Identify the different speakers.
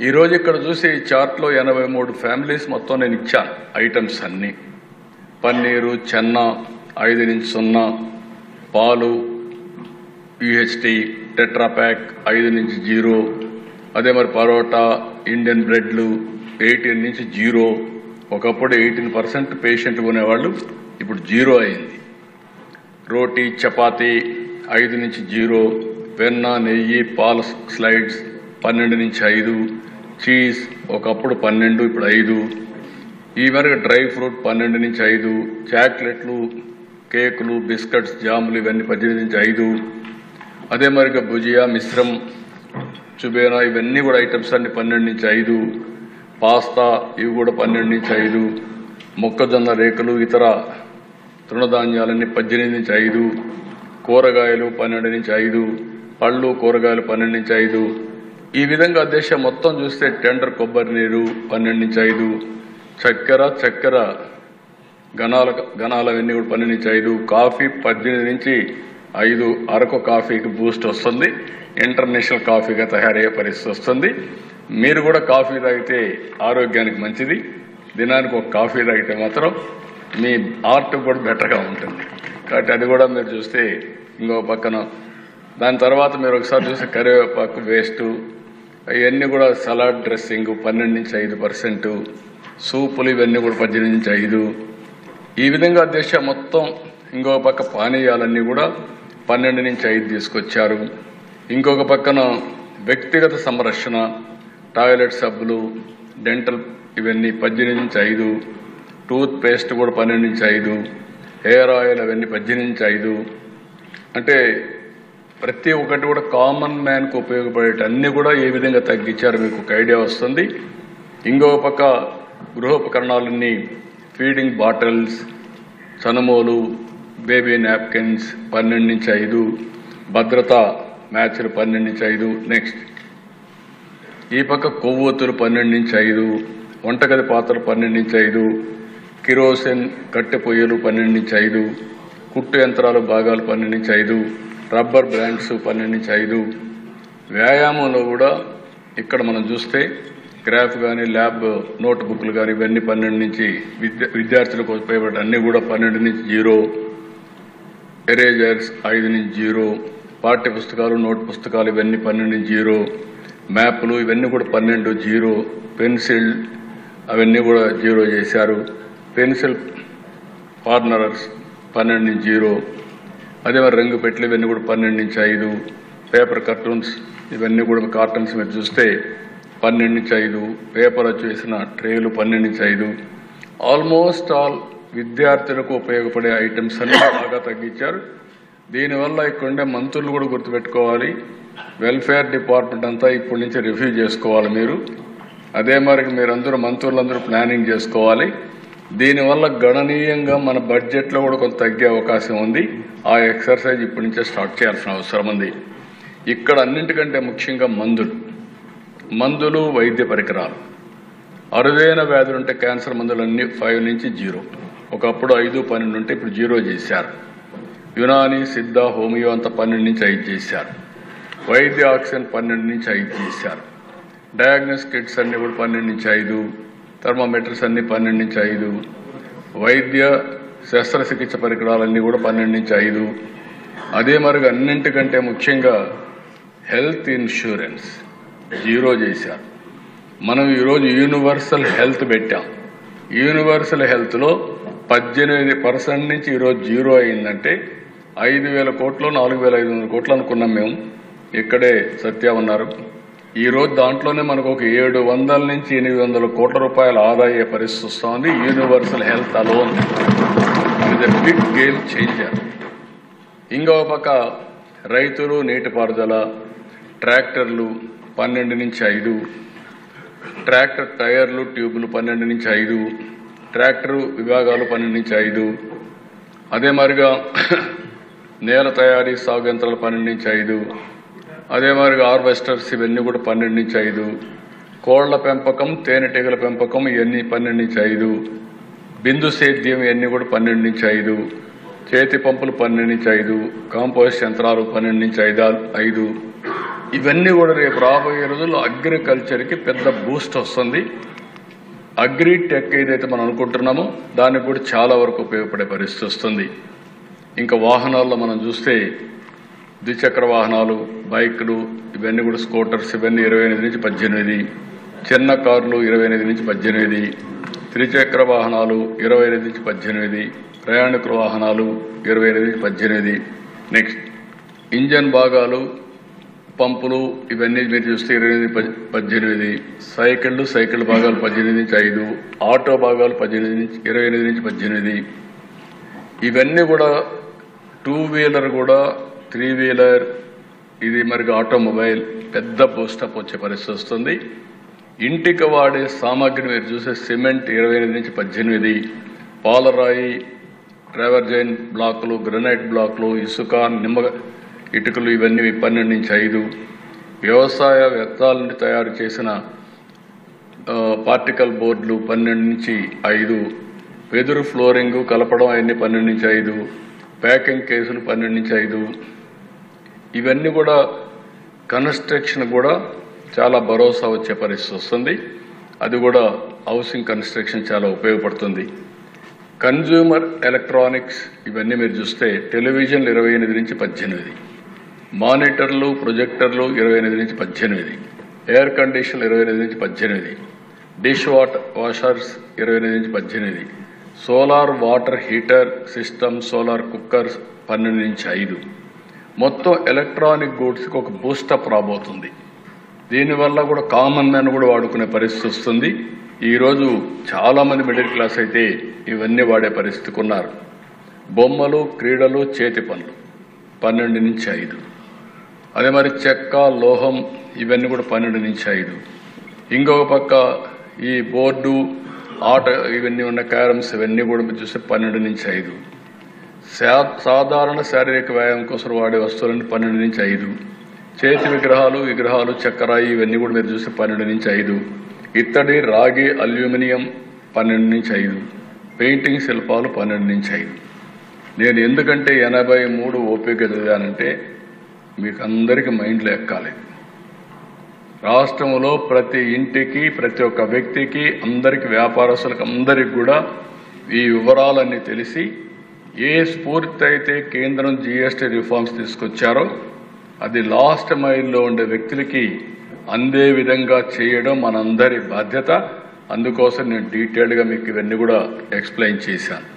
Speaker 1: ఈరోజు ఇక్కడ చూసి ఈ చార్ట్లో 83 ఫ్యామిలీస్ మొత్తం నేను ఇచ్చాను ఐటమ్స్ అన్నీ. పన్నీరు, చెన్న 5 నుంచి 0, పాలు యూహెచ్టీ టెట్రాప్యాక్ 5 నుంచి 0, అదే మరి పరోటా, ఇండియన్ బ్రెడ్లు 18 నుంచి 0. ఒకప్పుడు 18% పేషెంట్ కొనేవాళ్ళు, ఇప్పుడు 0 అయింది. రోటీ, చపాతీ 5 నుంచి 0, వెన్న, నెయ్యి, పాల స్లైడ్స్ 12 నుంచి 5, చీజ్ ఒకప్పుడు 12, ఇప్పుడు 5. ఈ మేరకు డ్రై ఫ్రూట్ 12 నుంచి 5, చాక్లెట్లు, కేకులు, బిస్కెట్స్, జాములు ఇవన్నీ 18 నుంచి 5. అదే మరిగా భుజియా, మిశ్రం, చుబేనా ఇవన్నీ కూడా ఐటమ్స్ అన్ని 12 నుంచి 5. పాస్తా ఇవి కూడా 12 నుంచి 5. మొక్కజొన్న రేకులు, ఇతర తృణధాన్యాలన్నీ 18 నుంచి 5. కూరగాయలు 12 నుంచి 5. పళ్ళు, కూరగాయలు 12 నుంచి 5. ఈ విధంగా దేశం మొత్తం చూస్తే టెండర్ కొబ్బరి నీరు 12 నుంచి 5. చక్కెర గణాలవన్నీ కూడా 12 నుంచి 5. కాఫీ 18 నుంచి 5. అరకు కాఫీకి బూస్ట్ వస్తుంది, ఇంటర్నేషనల్ కాఫీగా తయారయ్యే పరిస్థితి వస్తుంది. మీరు కూడా కాఫీ తాగితే ఆరోగ్యానికి మంచిది. దినానికి ఒక కాఫీ తాగితే మాత్రం మీ ఆర్ట్ కూడా బెటర్గా ఉంటుంది. కాబట్టి అది కూడా మీరు చూస్తే ఇంకో పక్కన దాని తర్వాత మీరు ఒకసారి చూస్తే కరివేపాకు వేస్ట్ ఇవన్నీ కూడా సలాడ్ డ్రెస్సింగ్ 12 నుంచి 5%, సూపులు ఇవన్నీ కూడా 18 నుంచి 5. ఈ విధంగా దేశం మొత్తం ఇంకొక పక్క పానీయాలన్నీ కూడా 12 నుంచి 5 తీసుకొచ్చారు. ఇంకొక పక్కన వ్యక్తిగత సంరక్షణ, టాయిలెట్ సబ్బులు, డెంటల్ ఇవన్నీ 18 నుంచి 5. టూత్ పేస్ట్ కూడా 12 నుంచి 5. హెయిర్ ఆయిల్ అవన్నీ 18 నుంచి 5. అంటే ప్రతి ఒక్కటి కూడా కామన్ మ్యాన్కు ఉపయోగపడేట అన్నీ కూడా ఏ విధంగా తగ్గించారు మీకు ఒక ఐడియా వస్తుంది. ఇంకొక పక్క గృహోపకరణాలన్నీ ఫీడింగ్ బాటిల్స్, చనుమోలు, బేబీ నాప్కిన్స్ 12 నుంచి 5. భద్రతా మ్యాచ్లు 12 నుంచి 5. నెక్స్ట్ ఈ పక్క కొవ్వొత్తులు 12 నుంచి 5. వంటగది పాత్రలు 12 నుంచి 5. కిరోసిన్ కట్టె పొయ్యలు 12 నుంచి 5. కుట్టు యంత్రాలు భాగాలు 12 నుంచి 5. రబ్బర్ బ్రాండ్స్ 12 నుంచి 5. వ్యాయామంలో కూడా ఇక్కడ మనం చూస్తే గ్రాఫ్ కానీ, ల్యాబ్ నోట్ బుక్లు కానీ ఇవన్నీ 12 నుంచి విద్యార్థులకు ఉపయోగపడే అన్నీ కూడా 12 నుంచి 0. ఎరేజర్స్ 5 నుంచి 0. పాఠ్య పుస్తకాలు, నోట్ పుస్తకాలు ఇవన్నీ 12 నుంచి 0. మ్యాప్లు ఇవన్నీ కూడా 12 0. పెన్సిల్ అవన్నీ కూడా 0 చేశారు. పెన్సిల్ కార్నర్స్ 12 నుంచి 0. అదే మరి రంగు పెట్లు ఇవన్నీ కూడా 12 నుంచి 5. పేపర్ కార్టూన్స్ ఇవన్నీ కూడా కార్టన్స్ మీరు చూస్తే 12 నుంచి 5. పేపర్ వచ్చేసిన ట్రేలు 12 నుంచి 5. ఆల్మోస్ట్ ఆల్ విద్యార్థులకు ఉపయోగపడే ఐటమ్స్ అన్ని బాగా తగ్గించారు. దీనివల్ల ఇక్కడుండే మంత్రులు కూడా గుర్తుపెట్టుకోవాలి, వెల్ఫేర్ డిపార్ట్మెంట్ అంతా ఇప్పటి నుంచి రివ్యూ చేసుకోవాలి మీరు. అదే మరి మీరందరూ మంత్రులందరూ ప్లానింగ్ చేసుకోవాలి. దీనివల్ల గణనీయంగా మన బడ్జెట్లో కూడా కొంత తగ్గే అవకాశం ఉంది. ఆ ఎక్సర్సైజ్ ఇప్పటి నుంచే స్టార్ట్ చేయాల్సిన అవసరం ఉంది. ఇక్కడ అన్నింటికంటే ముఖ్యంగా మందులు, వైద్య పరికరాలు. అరుదైన వ్యాధులు ఉంటే క్యాన్సర్ మందులన్నీ 5 నుంచి 0. ఒకప్పుడు 5, 12 ఉంటే ఇప్పుడు 0 చేశారు. యునాని, సిద్ధ, హోమియో అంతా 12 నుంచి 5 చేశారు. వైద్య ఆక్సిజన్ 12 నుంచి 5 చేశారు. డయాగ్నోస్ కిట్స్ అన్ని కూడా 12 నుంచి 5. థర్మోమీటర్స్ అన్ని 12 నుంచి 5. వైద్య శస్త్రచికిత్స పరికరాలన్నీ కూడా 12 నుంచి 5. అదే మరుగు అన్నింటికంటే ముఖ్యంగా హెల్త్ ఇన్సూరెన్స్ 0 చేశారు. మనం ఈరోజు యూనివర్సల్ హెల్త్ పెట్టాం. యూనివర్సల్ హెల్త్లో 18% నుంచి ఈరోజు 0 అయిందంటే 5,000 కోట్లు 4,500 కోట్లు అనుకున్నాం మేము. ఇక్కడే సత్య ఉన్నారు. ఈరోజు దాంట్లోనే మనకు ఒక 700 నుంచి 800 కోట్ల రూపాయల ఆదాయ పరిస్థితి వస్తుంది. Universal health alone it is a big game changer. ఇంకో పక్క రైతులు, నీటిపారుదల, ట్రాక్టర్లు 12 నుంచి 5. ట్రాక్టర్ టైర్లు, ట్యూబులు 12 నుంచి 5. ట్రాక్టర్ విభాగాలు 12 నుంచి 5. అదే మరిగా నేల తయారీ, సాగు యంత్రాలు 12 నుంచి 5. అదే మరిగా హార్వెస్టర్స్ ఇవన్నీ కూడా 12 నుంచి 5. కోళ్ల పెంపకం, తేనెటీగల పెంపకం ఇవన్నీ 12 నుంచి 5. బిందు సేద్యం ఇవన్నీ కూడా 12 నుంచి 5. చేతి పంపులు 12 నుంచి 5. కాంపోస్ట్ యంత్రాలు 12 నుంచి 5. ఇవన్నీ కూడా రేపు రాబోయే రోజుల్లో అగ్రికల్చర్కి పెద్ద బూస్ట్ వస్తుంది. అగ్రి టెక్ ఏదైతే మనం అనుకుంటున్నామో దానికి కూడా చాలా వరకు ఉపయోగపడే పరిస్థితి వస్తుంది. ఇంకా వాహనాల్లో మనం చూస్తే ద్విచక్ర వాహనాలు, బైకులు, ఇవన్నీ కూడా స్కూటర్స్, ఇవన్నీ 28 నుంచి 18, చిన్న కార్లు 28 నుంచి 18, త్రిచక్ర వాహనాలు 25 నుంచి 18, ప్రయాణికుల వాహనాలు 25 నుంచి 18. నెక్స్ట్ ఇంజన్ భాగాలు, పంపులు, ఇవన్నీ మీరు చూస్తే 28, 18. సైకిళ్ళు భాగాలు 18 నుంచి 5, ఆటో భాగాలు 28 నుంచి 18. ఇవన్నీ కూడా 2 వీలర్ కూడా 3 వీలర్, ఇది మరి ఆటోమొబైల్ పెద్ద బూస్టప్ వచ్చే పరిస్థితి వస్తుంది. ఇంటికి వాడే సామాగ్రి మీరు చూసే సిమెంట్ 28 నుంచి 18, పాలరాయి, ట్రావర్జైన్ బ్లాకులు, గ్రనైట్ బ్లాకులు, ఇసుక, నిమ్మ ఇటుకలు, ఇవన్నీ 12 నుంచి 5. వ్యవసాయ వ్యర్థాల నుండి తయారు చేసిన పార్టికల్ బోర్డులు 12 నుంచి 5, వెదురు ఫ్లోరింగ్ కలపడం అవన్నీ 12 నుంచి 5, ప్యాకింగ్ కేసులు 12 నుంచి 5. ఇవన్నీ కూడా కన్స్ట్రక్షన్ కూడా చాలా భరోసా వచ్చే పరిస్థితి వస్తుంది. అది కూడా హౌసింగ్ కన్స్ట్రక్షన్ చాలా ఉపయోగపడుతుంది. కన్జ్యూమర్ ఎలక్ట్రానిక్స్ ఇవన్నీ మీరు చూస్తే టెలివిజన్లు 28 నుంచి 18, మానిటర్లు, ప్రొజెక్టర్లు 28 నుంచి 18, ఎయిర్ కండిషన్లు 28 నుంచి 18, డిష్ వాషర్స్ 28 నుంచి 18, solar water heater system, solar cookers 12 నుంచి 5. మొత్తం ఎలక్ట్రానిక్ గూడ్స్కి ఒక బూస్టప్ రాబోతుంది. దీనివల్ల కూడా కామన్ మ్యాన్ కూడా వాడుకునే పరిస్థితి వస్తుంది. ఈరోజు చాలామంది మిడిల్ క్లాస్ అయితే ఇవన్నీ వాడే పరిస్థితికి ఉన్నారు. బొమ్మలు, క్రీడలు, చేతి పనులు 12 నుంచి 5. అదే మరి చెక్క, లోహం, ఇవన్నీ కూడా 12 నుంచి 5. ఇంకొక పక్క ఈ బోర్డు, ఆట, ఇవన్నీ ఉన్న క్యారమ్స్, ఇవన్నీ కూడా చూస్తే 12 నుంచి 5. సాధారణ శారీరక వ్యాయామం కోసం వాడే వస్తువులన్నీ 12 నుంచి 5. చేతి విగ్రహాలు, చక్కెరాయి, ఇవన్నీ కూడా మీరు చూస్తే 12 నుంచి 5. ఇత్తడి, రాగి, అల్యూమినియం 12 నుంచి 5. పెయింటింగ్ శిల్పాలు 12 నుంచి 5. నేను ఎందుకంటే 83 ఓపిక చదివానంటే మీకు అందరికీ మైండ్లో ఎక్కాలి. రాష్ట్రంలో ప్రతి ఇంటికి, ప్రతి ఒక్క వ్యక్తికి, అందరికి, వ్యాపారస్తులకు అందరికి కూడా ఈ వివరాలన్నీ తెలిసి ఏ స్ఫూర్తి అయితే కేంద్రం జీఎస్టీ రిఫార్మ్స్ తీసుకొచ్చారో అది లాస్ట్ మైల్లో ఉండే వ్యక్తులకి అందే విధంగా చేయడం మనందరి బాధ్యత. అందుకోసం నేను డీటెయిల్డ్గా మీకు ఇవన్నీ కూడా ఎక్స్ప్లెయిన్ చేశాను.